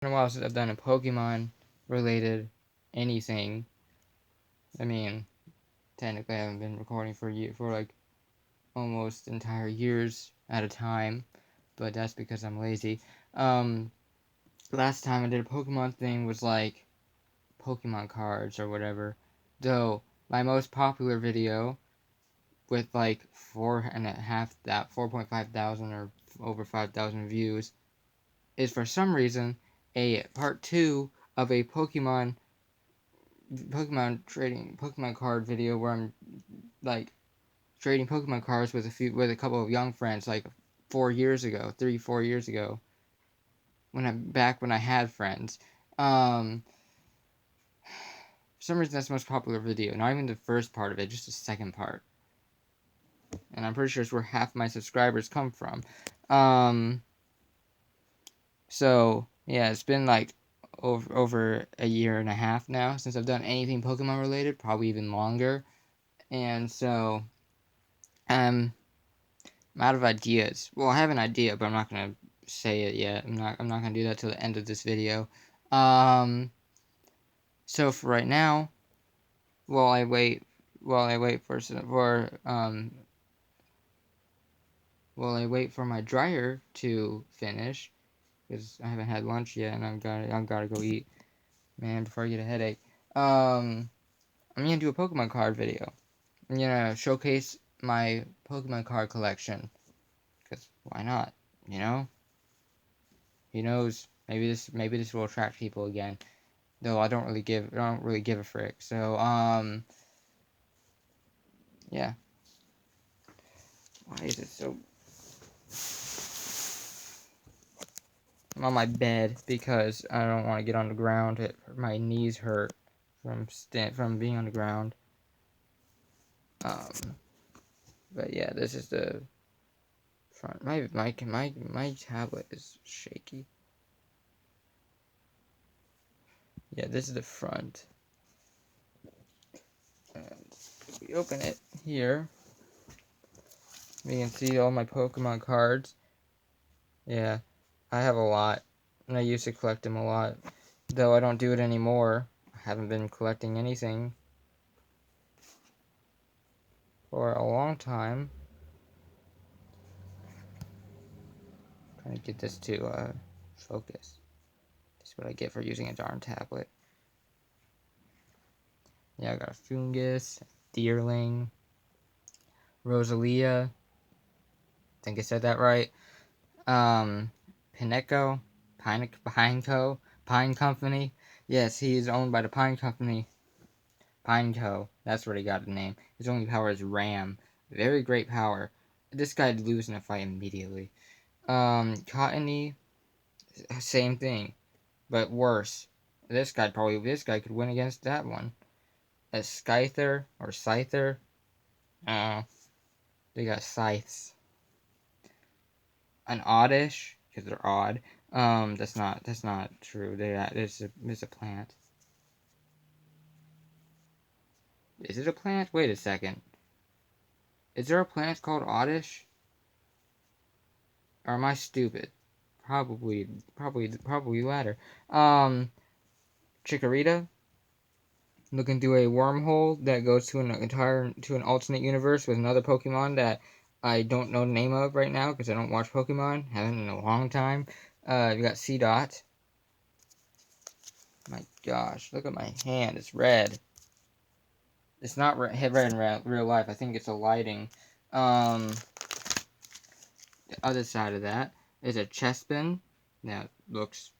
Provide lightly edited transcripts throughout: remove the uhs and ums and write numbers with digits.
in a while since I've done a Pokemon related anything. I mean, technically I haven't been recording for like almost entire years at a time, but that's because I'm lazy. Last time I did a Pokemon thing was like Pokemon cards or whatever. Though my most popular video with like 4.5 thousand or over 5,000 views is for some reason a part 2 of a Pokemon trading Pokemon card video where I'm like trading Pokemon cards with a couple of young friends like 4 years ago, 3-4 years ago, when I had friends. For some reason that's the most popular video. Not even the first part of it, just the second part. And I'm pretty sure it's where half my subscribers come from. So yeah, it's been like over a year and a half now since I've done anything Pokemon related, probably even longer. And so I'm out of ideas. Well, I have an idea, but I'm not gonna say it yet. I'm not gonna do that till the end of this video. Um, so for right now, while I wait, while I wait for while I wait for my dryer to finish, because I haven't had lunch yet, and I've gotta go eat, man, before I get a headache. I'm gonna do a Pokemon card video. I'm gonna showcase my Pokemon card collection, because why not? You know, who knows? Maybe this will attract people again. Though I don't really give a frick. So yeah. Why is it so? I'm on my bed because I don't want to get on the ground. My knees hurt from being on the ground. Um, but yeah, this is the front. My tablet is shaky. Yeah, this is the front. And if we open it here, we can see all my Pokemon cards. Yeah, I have a lot, and I used to collect them a lot. Though I don't do it anymore. I haven't been collecting anything for a long time. Trying to get this to focus. That's what I get for using a darn tablet. Yeah, I got a Fungus, Deerling, Rosalia. I think I said that right. Pineco, Pine Company. Yes, he is owned by the Pine Company. Pineco. That's where he got the name. His only power is Ram. Very great power. This guy'd lose in a fight immediately. Cottony, same thing, but worse. This guy could win against that one. A Scyther or Scyther. They got scythes. An Oddish, because they're odd. That's not true. It's a plant. Is it a plant? Wait a second. Is there a plant called Oddish? Or am I stupid? Probably latter. Chikorita, looking through a wormhole that goes to an alternate universe with another Pokemon that I don't know the name of right now because I don't watch Pokemon, haven't in a long time. We got C-Dot. My gosh, look at my hand, it's red. It's not red in real life, I think it's a lighting. The other side of that is a Chespin that looks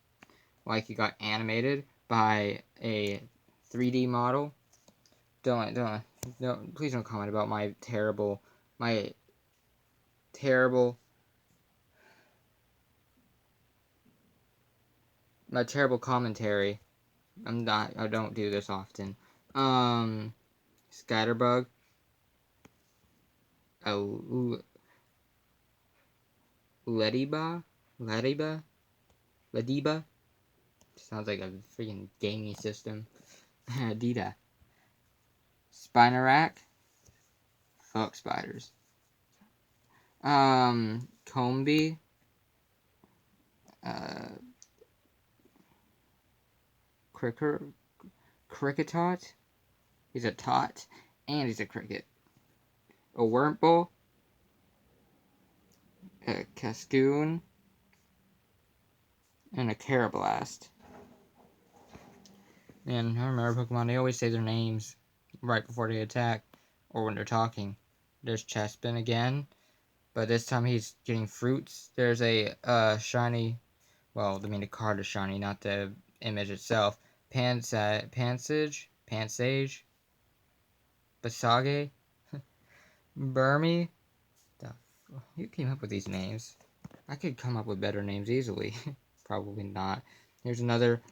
like he got animated by a 3D model. Don't, please don't comment about my terrible commentary. I don't do this often. Scatterbug. Oh, Lediba? Lediba? Sounds like a freaking gaming system. Dita. Spinarak. Fuck spiders. Combi. Uh, cricketot. He's a tot, and he's a cricket. A wurmple, a cascoon, and a carablast. And I remember Pokemon, they always say their names right before they attack, or when they're talking. There's Chespin again, but this time he's getting fruits. There's a shiny, well, I mean the card is shiny, not the image itself. Pansage, Basage, Burmy. Who came up with these names? I could come up with better names easily. Probably not. Here's another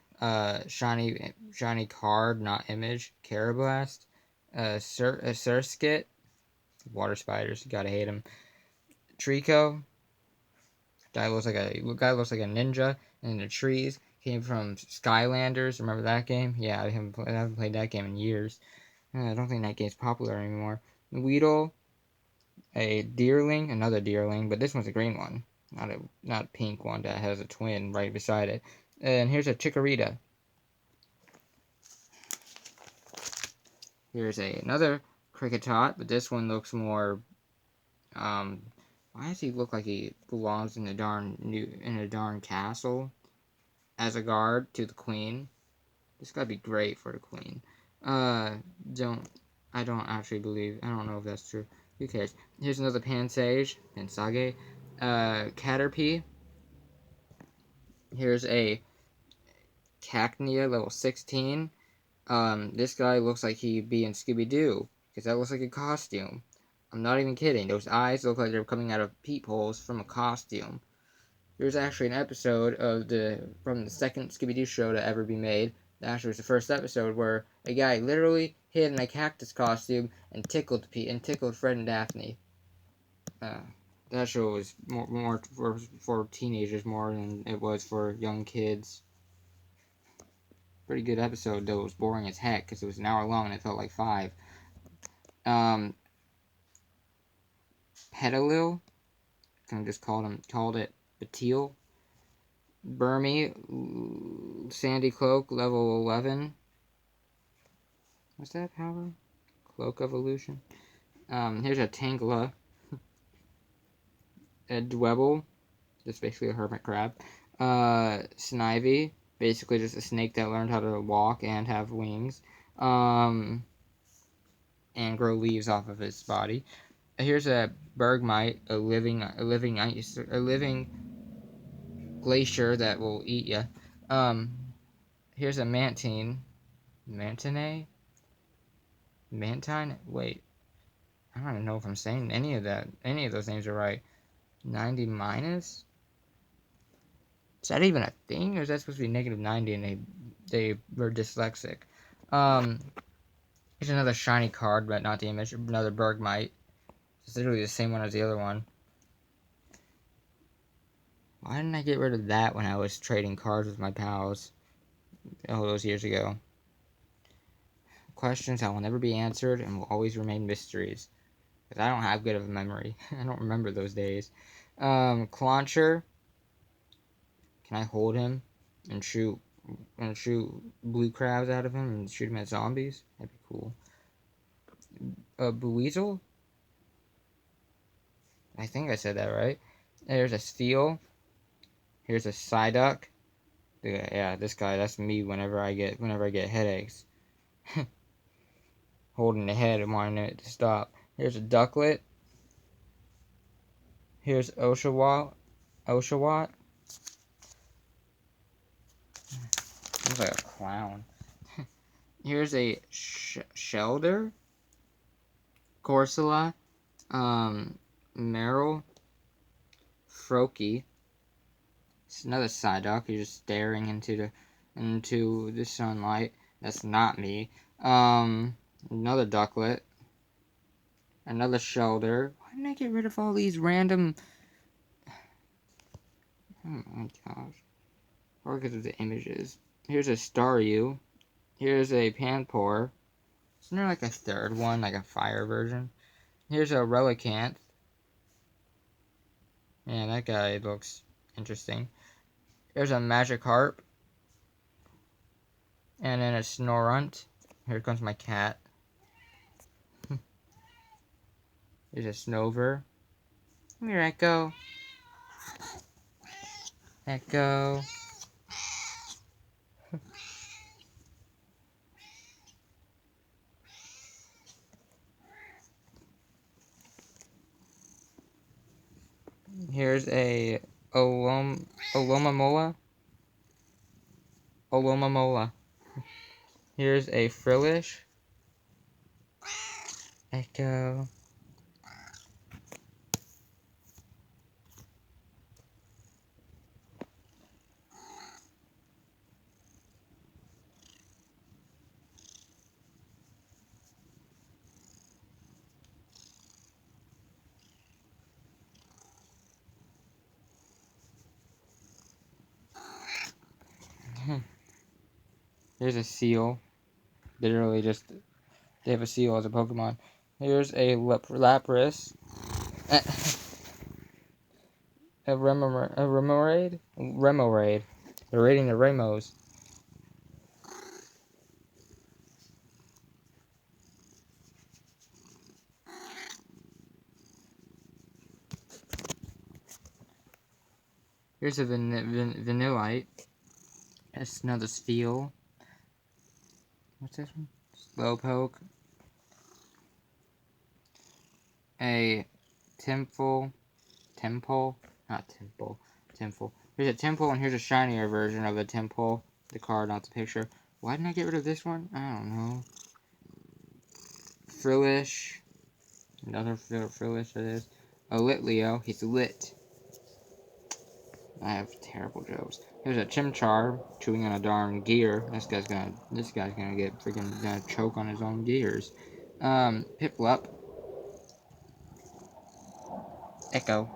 shiny card, not image. Carablast. Surskit. Water spiders. Gotta hate them. Trico. Guy looks like a ninja in the trees. Came from Skylanders. Remember that game? Yeah, I haven't played that game in years. I don't think that game's popular anymore. Weedle. A deerling, another deerling, but this one's a green one, not a pink one that has a twin right beside it. And here's a chikorita. Here's another cricketot, but this one looks more. Why does he look like he belongs in a darn castle as a guard to the queen? This gotta be great for the queen. Don't I don't actually believe. I don't know if that's true. Who cares? Here's another Pansage. Caterpie. Here's a Cacnea level 16. This guy looks like he'd be in Scooby-Doo, because that looks like a costume. I'm not even kidding. Those eyes look like they're coming out of peepholes from a costume. There's actually an episode from the second Scooby-Doo show to ever be made. That actually was the first episode where a guy literally hid in a cactus costume and tickled Fred and Daphne. That show was more for teenagers more than it was for young kids. Pretty good episode, though it was boring as heck because it was an hour long and it felt like 5. Petalil, kind of just called it Batil. Burmy, Sandy Cloak, level 11. What's that power? Cloak Evolution. Here's a Tangela. A Dwebble, that's basically a hermit crab. Snivy, basically just a snake that learned how to walk and have wings. And grow leaves off of its body. Here's a Bergmite, a living glacier that will eat you. Here's a Mantine. Mantine? Wait, I don't even know if I'm saying any of those names are right. 90 minus? Is that even a thing, or is that supposed to be negative 90 and they were dyslexic? Here's another shiny card, but not the image. Another Bergmite. It's literally the same one as the other one. Why didn't I get rid of that when I was trading cards with my pals all those years ago? Questions that will never be answered and will always remain mysteries. Because I don't have good of a memory. I don't remember those days. Clauncher. Can I hold him and shoot blue crabs out of him and shoot him at zombies? That'd be cool. Buizel? I think I said that right. There's a Steel. Here's a Psyduck. Yeah, this guy, that's me whenever I get headaches. Holding the head and wanting it to stop. Here's a Ducklet. Here's Oshawott. Looks like a clown. Here's a Shelder. Corsola. Meryl. Froakie. It's another Psyduck. He's just staring into the sunlight. That's not me. Another Ducklet. Another Shelder. Why didn't I get rid of all these random... Oh my gosh. Or because of the images. Here's a Staryu. Here's a Panpour. Isn't there like a third one, like a fire version? Here's a Relicanth. Yeah, that guy looks interesting. Here's a Magikarp. And then a Snorunt. Here comes my cat. There's a Snover. Come here, Echo. Echo. Here's a Olomamola. Olomamola. Here's a Frillish. Echo. Here's a Seal. Literally just, they have a Seal as a Pokemon. Here's a Lapras. A Remoraid? Remoraid. They're raiding the Remos. Here's a Vanillite. That's another Steel. What's this one? Slowpoke. A Temple. Not Temple. Temple. Here's a Temple, and here's a shinier version of a Temple. The card, not the picture. Why didn't I get rid of this one? I don't know. Frillish. Another Frillish it is. A Litleo. He's lit. I have terrible jokes. Here's a Chimchar chewing on a darn gear. This guy's gonna get freaking choke on his own gears. Piplup. Echo.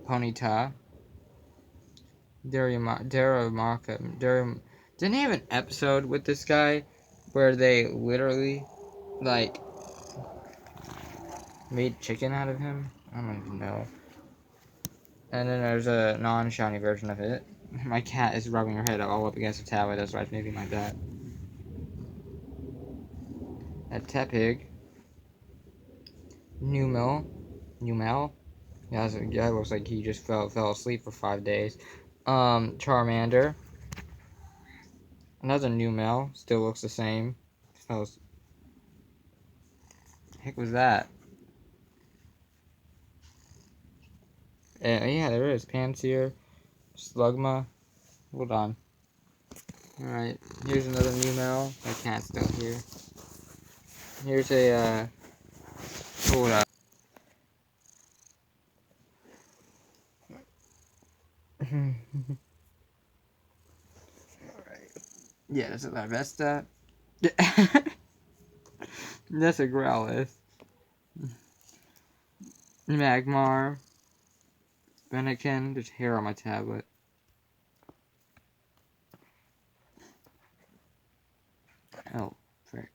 Ponyta. Didn't he have an episode with this guy where they literally, like, made chicken out of him? I don't even know. And then there's a non-shiny version of it. My cat is rubbing her head all up against the tablet, that's why it's moving like that. A Tepig. Numel. Yeah, that looks like he just fell asleep for 5 days. Charmander. Another Numel. Still looks the same. The heck was that? Yeah, there is. Pansear. Slugma. Hold on. Alright, here's another Numel. My cat's still here. Here's a, hold up. Alright. Yeah, that's a Larvesta. That's a Growlithe. Magmar. Fennekin. There's hair on my tablet. Oh, frick.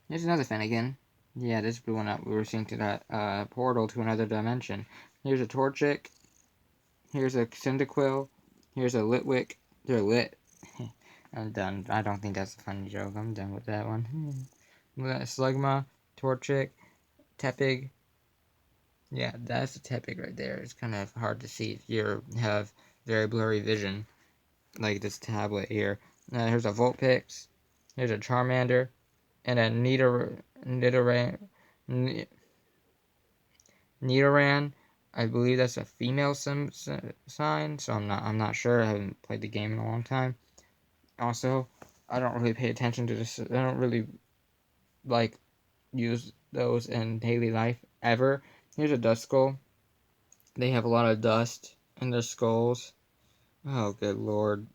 Here's another Fennekin. Yeah, this blew one up. We were seeing to that portal to another dimension. Here's a Torchic. Here's a Cyndaquil. Here's a Litwick. They're lit. I'm done. I don't think that's a funny joke. I'm done with that one. Slugma, Torchic, Tepig. Yeah, that's a Tepig right there. It's kind of hard to see if you have very blurry vision, like this tablet here. Here's a Vulpix. Here's a Charmander, and a Nidoran. I believe that's a female sign, so I'm not sure. I haven't played the game in a long time. Also, I don't really pay attention to this. I don't really like use those in daily life ever. Here's a Duskull. They have a lot of dust in their skulls. Oh, good lord.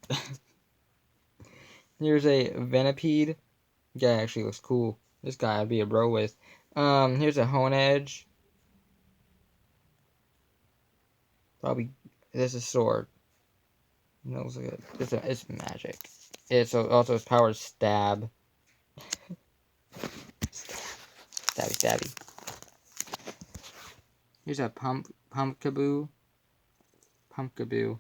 Here's a Venipede. Guy actually looks cool. This guy I'd be a bro with. Here's a Honedge. Probably this is sword. No, it's magic. It's also its power is stab. Stabby. Here's a Pumpkaboo. Pumpkaboo.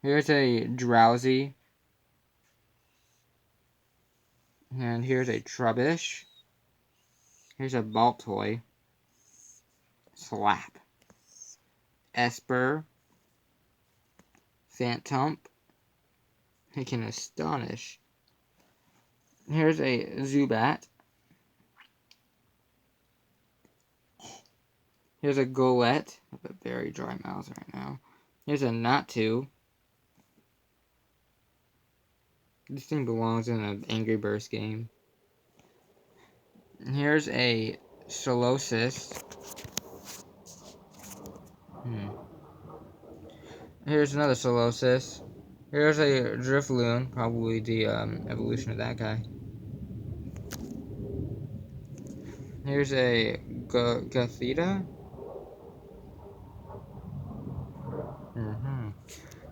Here's a Drowsy. And here's a Trubbish. Here's a Baltoy. Slap. Esper. Phantump. He can astonish. Here's a Zubat. Here's a Golett. I have a very dry mouth right now. Here's a Natu. This thing belongs in an Angry Birds game. Here's a Solosis. Here's another Solosis. Here's a Drifloon, probably the evolution of that guy. Here's a Gothita.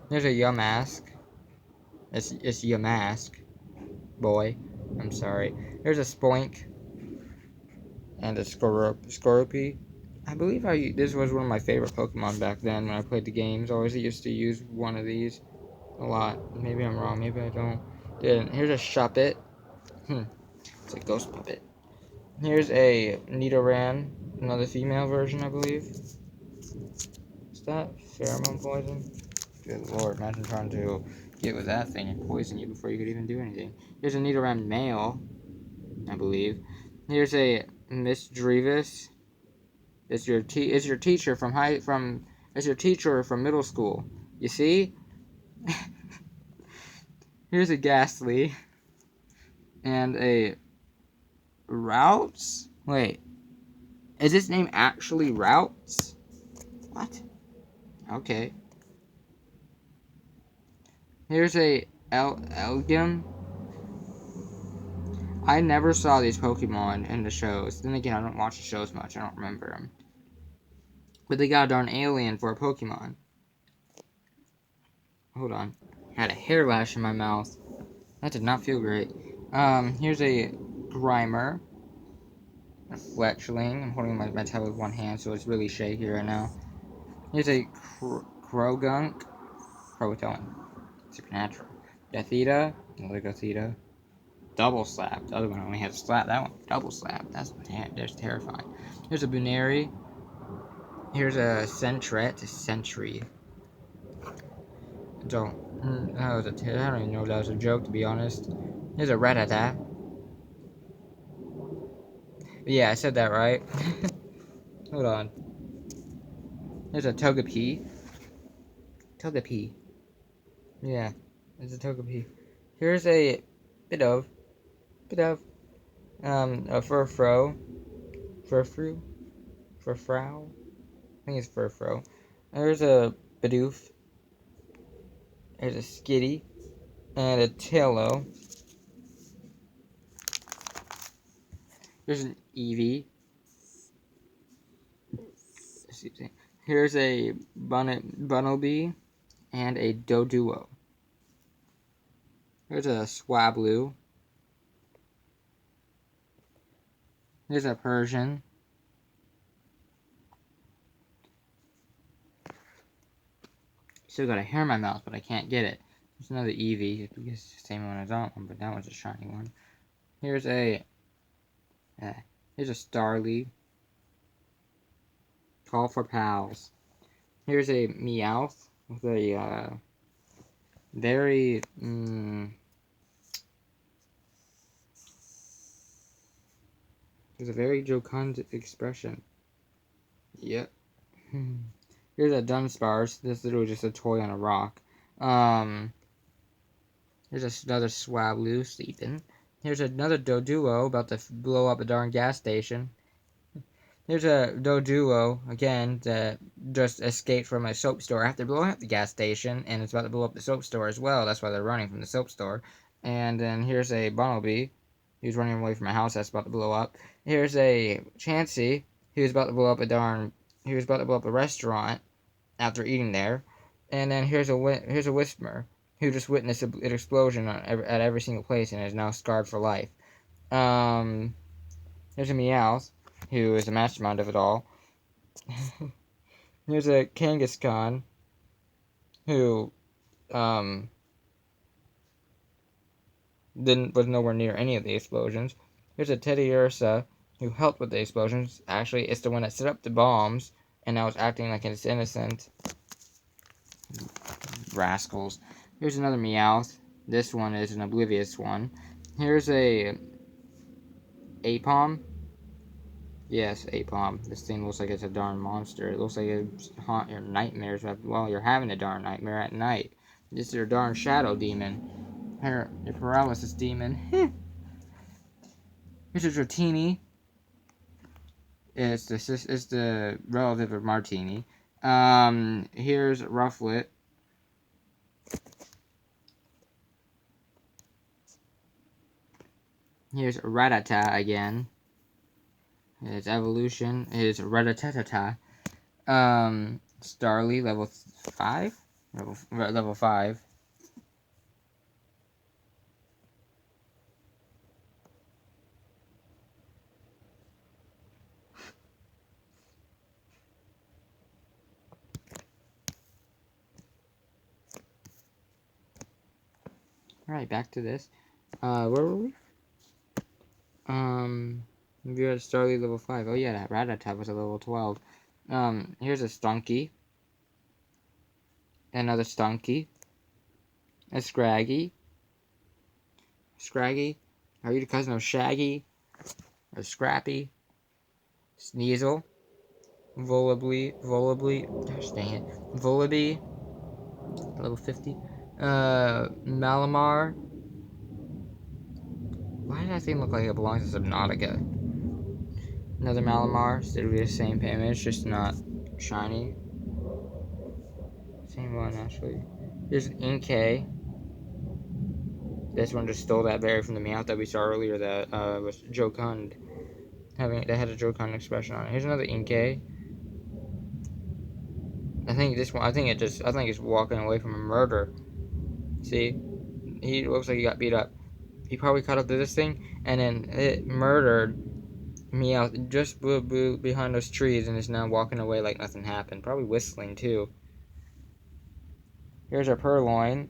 Here's a Yamask. It's Yamask, boy. I'm sorry. Here's a Spoink and a Scorpy. I believe this was one of my favorite Pokemon back then when I played the games. I always used to use one of these a lot. Maybe I'm wrong. Maybe I don't. Here's a Shuppet. It's a ghost puppet. Here's a Nidoran, another female version, I believe. Is that pheromone poison? Good lord, imagine trying to get with that thing and poison you before you could even do anything. Here's a Nidoran male, I believe. Here's a Miss Drevis. It's your teacher it's your teacher from middle school. You see? Here's a Ghastly. And a Routes? Wait. Is his name actually Routes? What? Okay. Here's a Elgin. I never saw these Pokemon in the shows. Then again, I don't watch the shows much. I don't remember them. But they got a darn alien for a Pokemon. Hold on. I had a hair lash in my mouth. That did not feel great. Here's a Grimer. A Fletchling. I'm holding my tail with one hand, so it's really shaky right now. Here's a Krogunk. Croatoan. Supernatural. Gothita. Another Gothita. Double slap. The other one only had a slap. That one, double slap. That's terrifying. Here's a Buneri. Here's a Sentret. Sentry. I don't even know if that was a joke, to be honest. Here's a Rattata. Yeah, I said that right. Hold on. Here's a Togepi. Togepi. Yeah, it's a Togepi. Here's a Bidove. A Furfrou. Furfrou? I think it's Furfrou. There's a Bidoof. There's a Skitty. And a Taillow. There's an Eevee. Here's a Bunnelby. And a Doduo. Here's a Swablu. Here's a Persian. Still got a hair in my mouth, but I can't get it. There's another Eevee. It's the same one as that one, but that one's a shiny one. Here's a Starly. Call for pals. Here's a Meowth with a very there's a very jocund expression. Yep. Here's a Dunsparce. This is literally just a toy on a rock. Here's another Swablu sleeping. Here's another Doduo about to blow up a darn gas station. Here's a Doduo, again, that just escaped from a soap store after blowing up the gas station, and it's about to blow up the soap store as well. That's why they're running from the soap store. And then here's a Bunnelby, who's running away from a house that's about to blow up. Here's a Chansey, who's about to blow up a restaurant after eating there. And then here's a Whisper, who just witnessed an explosion at every single place and is now scarred for life. Here's a Meowth, who is the mastermind of it all. Here's a Kangaskhan. who was nowhere near any of the explosions. Here's a Teddy Ursa who helped with the explosions. Actually, it's the one that set up the bombs, and now it's acting like it's innocent. Rascals. Here's another Meowth. This one is an oblivious one. Here's a Apom. Yes, Apom. This thing looks like it's a darn monster. It looks like it's haunt your nightmares while you're having a darn nightmare at night. This is your darn shadow demon. Here, your paralysis demon. Here's a Dratini. It's the relative of Martini. Here's Rufflet. Here's Rattata again. Its evolution is Rattata. Starly, level 5? Level 5. Alright, back to this. Where were we? We're at Starly level 5. Oh yeah, that Rattata was a level 12. Here's a Stunky. Another Stunky. A Scraggy. Scraggy. Are you the cousin of Shaggy? Or Scrappy? Sneasel. Volibly. Gosh dang it. Volibly. Level 50. Malamar. Why does that thing look like it belongs to Subnautica? Another Malamar. Still be the same image, just not shiny. Same one, actually. Here's an Inkay. This one just stole that berry from the Meowth that we saw earlier that was jocund. That had a jocund expression on it. Here's another Inkay. I think this one, I think it's walking away from a murder. See? He looks like he got beat up. He probably caught up to this thing, and then it murdered Meowth just behind those trees, and is now walking away like nothing happened. Probably whistling, too. Here's our Purloin.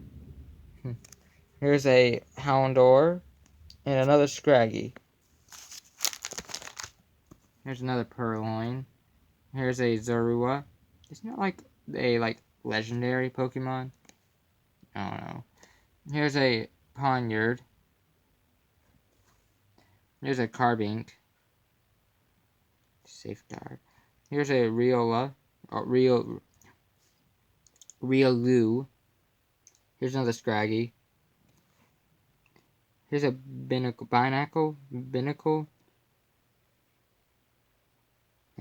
Here's a Houndour. And another Scraggy. Here's another Purloin. Here's a Zorua. Isn't it like a legendary Pokemon? I don't know. Here's a Ponyard. Here's a Carbink. Safeguard. Here's a Riola. Riolu. Here's another Scraggy. Here's a Binacle.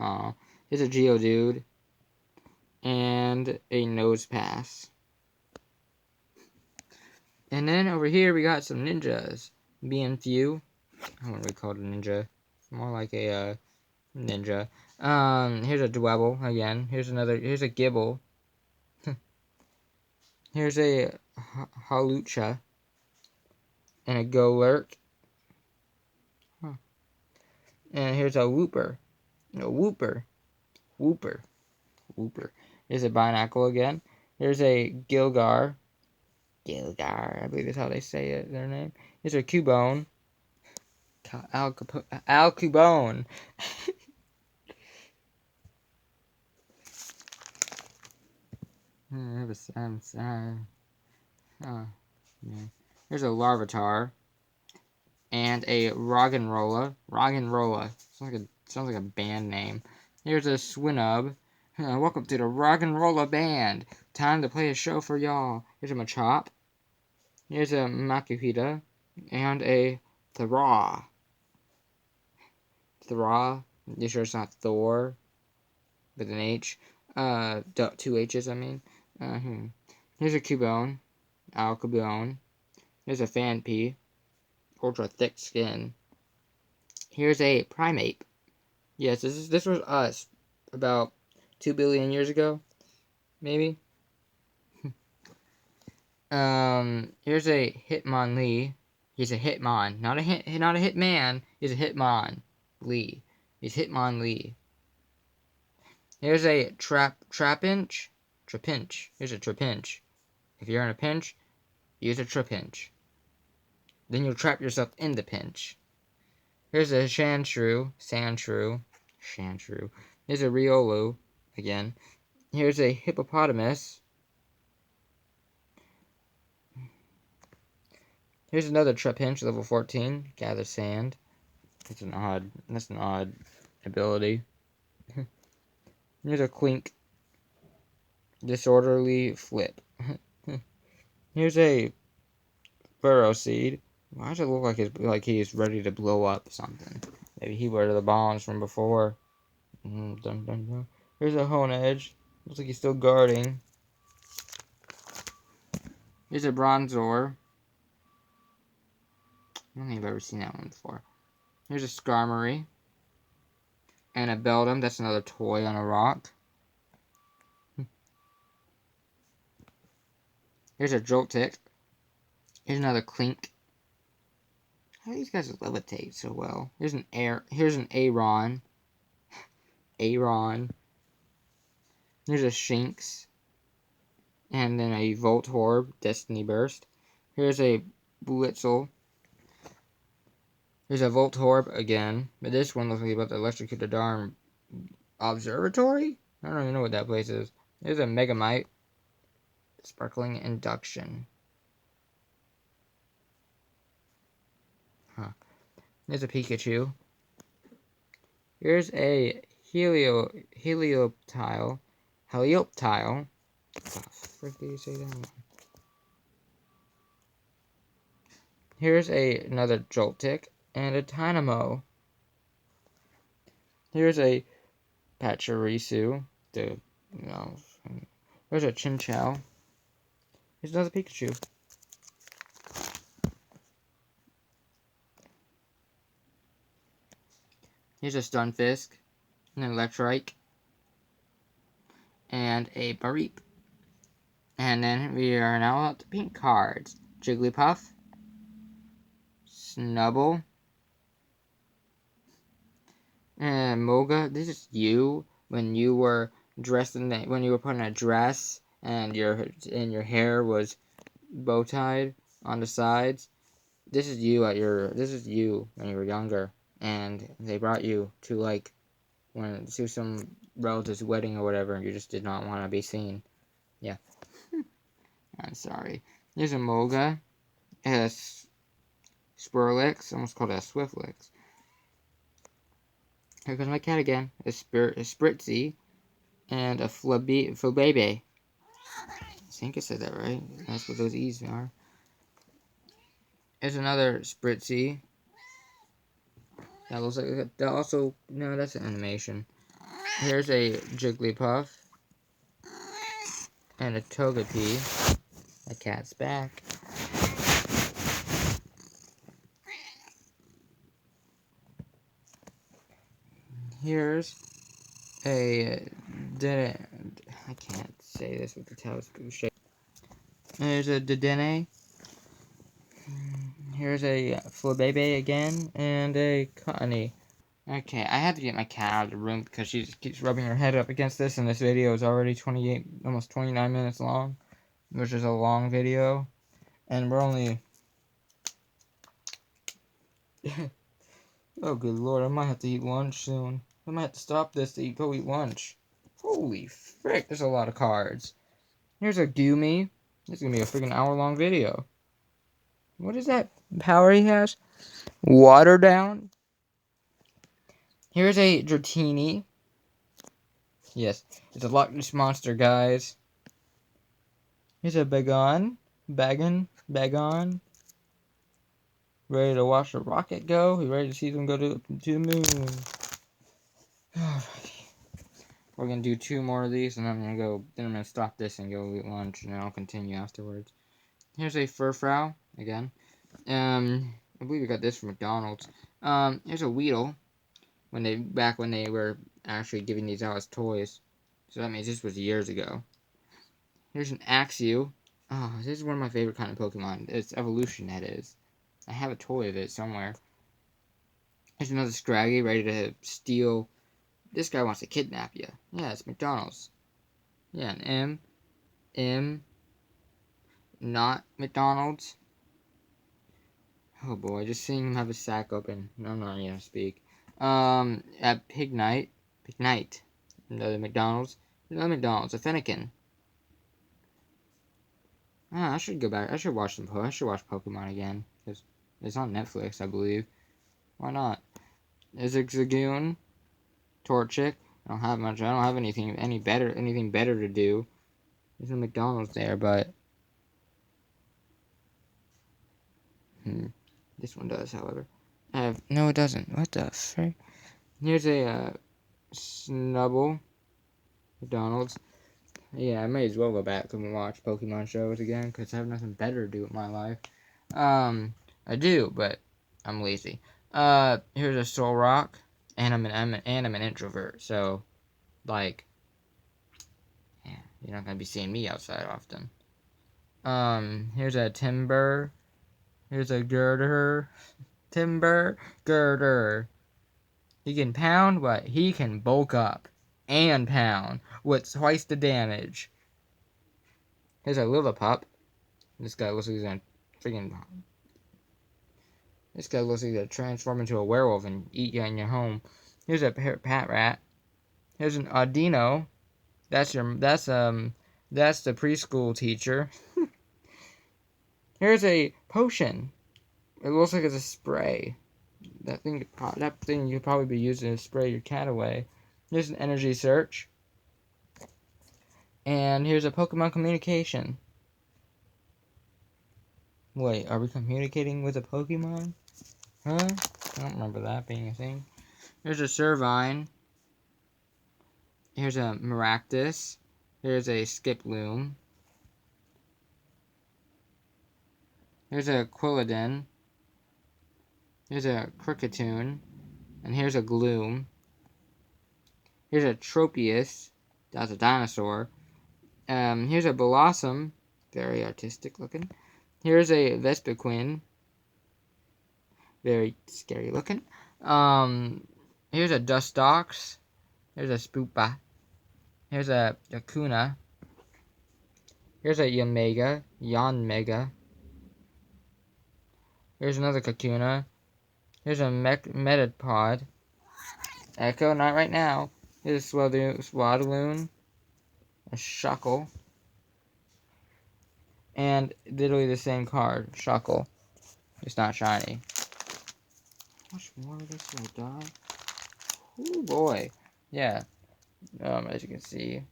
Aw. Here's a Geodude. And a Nosepass. And then over here we got some ninjas. Being few. I wouldn't really call it a ninja. It's more like a ninja. Here's a Dwebble again. Here's a Gibble. Here's a Halucha. And a Golurk. Huh. And here's a Wooper. No, Wooper. Here's a Binacle again. Here's a Gilgar. I believe that's how they say it, their name. Here's a Cubone. Al Cubone. I'm sorry. Oh, yeah. Here's a Larvitar. And a Roggenrola. Sounds like a band name. Here's a Swinub. Welcome to the Roggenrola band. Time to play a show for y'all. Here's a Machop. Here's a Makuhita. And a Thra. You sure it's not Thor? With an H. 2 H's, I mean. Here's a Cubone. Al Cubone. Here's a Fanpy. Ultra thick skin. Here's a Primeape. Yes, this was us about 2 billion years ago, maybe. Here's a Hitmonlee. He's a Hitmon, not a Hitman. He's a Hitmonlee. He's Hitmonlee. Here's a Trapinch. Here's a Trapinch. If you're in a pinch, use a trapinch. Then you'll trap yourself in the pinch. Here's a Sandshrew. Here's a Riolu, again. Here's a Hippopotamus. Here's another Trapinch, level 14. Gather Sand. That's an odd ability. Here's a Quink. Disorderly Flip. Here's a Burrow Seed. Why does it look like he's ready to blow up something? Maybe he were the bombs from before. Here's a Honedge. Looks like he's still guarding. Here's a Bronzor. I don't think I've ever seen that one before. Here's a Skarmory. And a Beldum. That's another toy on a rock. Here's a Joltik. Here's another Clink. How do these guys levitate so well? Here's an Aron. Here's a Shinx. And then a Voltorb, Destiny Burst. Here's a Blitzel. Here's a Voltorb again. But this one looks like about to electrocute the darn observatory? I don't even know what that place is. Here's a Megamite. Sparkling Induction. Huh. There's a Pikachu. Here's a Helioptile. Helioptile. What the frick did you say that one? Here's another Joltik and a Tynamo. Here's a Pachirisu. There's a Chinchou. Here's another Pikachu. Here's a Stunfisk, an Electrike, and a Mareep. And then we are now at the pink cards. Jigglypuff, Snubble, and Moga. This is you when you were dressed when you were put in a dress and your hair was bow tied on the sides. This is you when you were younger, and they brought you to some relative's wedding or whatever, and you just did not want to be seen. Yeah. I'm sorry. There's a Moga, a Spurlix, almost called a Swiftlix. Here goes my cat again. A Spritzy, and a Flabebe. I think I said that right. That's what those E's are. There's another Spritzy. That looks like that also. No, that's an animation. Here's a Jigglypuff and a Togepi. The cat's back. Here's a I can't say this with the telescope shape. There's a Dedenne. Here's a Flabebe again, and a Cottony. Okay, I had to get my cat out of the room because she just keeps rubbing her head up against this, and this video is already almost 29 minutes long, which is a long video, and we're only... Oh, good lord, I might have to eat lunch soon. I might have to stop this to go eat lunch. Holy frick, there's a lot of cards. Here's a Goomy. This is going to be a freaking hour-long video. What is that power he has? Water down? Here's a Dratini. Yes, it's a Loch Ness Monster, guys. Here's a Bagon. Ready to watch a rocket go? We ready to see them go to the moon? Alrighty. We're gonna do 2 more of these, and then I'm gonna stop this and go eat lunch, and then I'll continue afterwards. Here's a Furfrou again. I believe we got this from McDonald's. Here's a Weedle. Back when they were actually giving these out as toys. So that means this was years ago. Here's an Axew. Oh, this is one of my favorite kind of Pokemon. It's evolution, that is. I have a toy of it somewhere. Here's another Scraggy ready to steal. This guy wants to kidnap you. Yeah, it's McDonald's. Yeah, an M. not McDonald's. Oh boy, just seeing him have a sack open. I'm not gonna speak. At Pig Night. Another McDonald's. Another McDonald's. A Finnegan. Ah, I should go back. I should watch some. I should watch Pokemon again because it's on Netflix, I believe. Why not? Is it Zagoon? Torchic? I don't have much. I don't have anything better to do. There's a McDonald's there, but this one does, however. No, it doesn't. What the frick? Here's a Snubble McDonald's. Yeah, I may as well go back and watch Pokemon shows again because I have nothing better to do with my life. I do, but I'm lazy. Here's a Soul Rock, and I'm an introvert, so like, yeah, you're not gonna be seeing me outside often. Here's a Timber. Here's a Girder. Timber Girder. He can pound, but he can bulk up and pound with twice the damage. Here's a Lillipup. This guy looks like he's gonna freaking. This guy looks like he's gonna transform into a werewolf and eat you in your home. Here's a Pat Rat. Here's an Audino. That's the preschool teacher. Here's a potion. It looks like it's a spray. That thing you could probably be using to spray your cat away. Here's an energy search. And here's a Pokemon communication. Wait, are we communicating with a Pokemon? Huh? I don't remember that being a thing. Here's a Servine. Here's a Maractus. Here's a Skiploom. Here's a Quilladin. Here's a Cricketune. And here's a Gloom. Here's a Tropius. That's a dinosaur. Here's a Blossom. Very artistic looking. Here's a Vespiquen. Very scary looking. Here's a Dustox. Here's a Spoopa. Here's a Yakuna. Here's a Yanmega. Here's another Kakuna. Here's a Metapod. Echo, not right now. Here's a Swadloon. A Shuckle. And literally the same card. Shuckle. It's not shiny. How much more of this will die? Oh boy. Yeah. As you can see,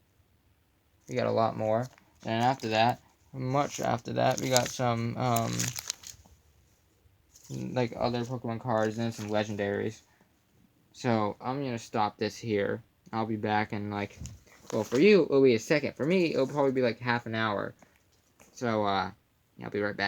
we got a lot more. And after that, much after that, we got some, like other Pokemon cards and some legendaries. So, I'm gonna stop this here. I'll be back in like, well, for you, it'll be a second. For me, it'll probably be like half an hour. So, I'll be right back.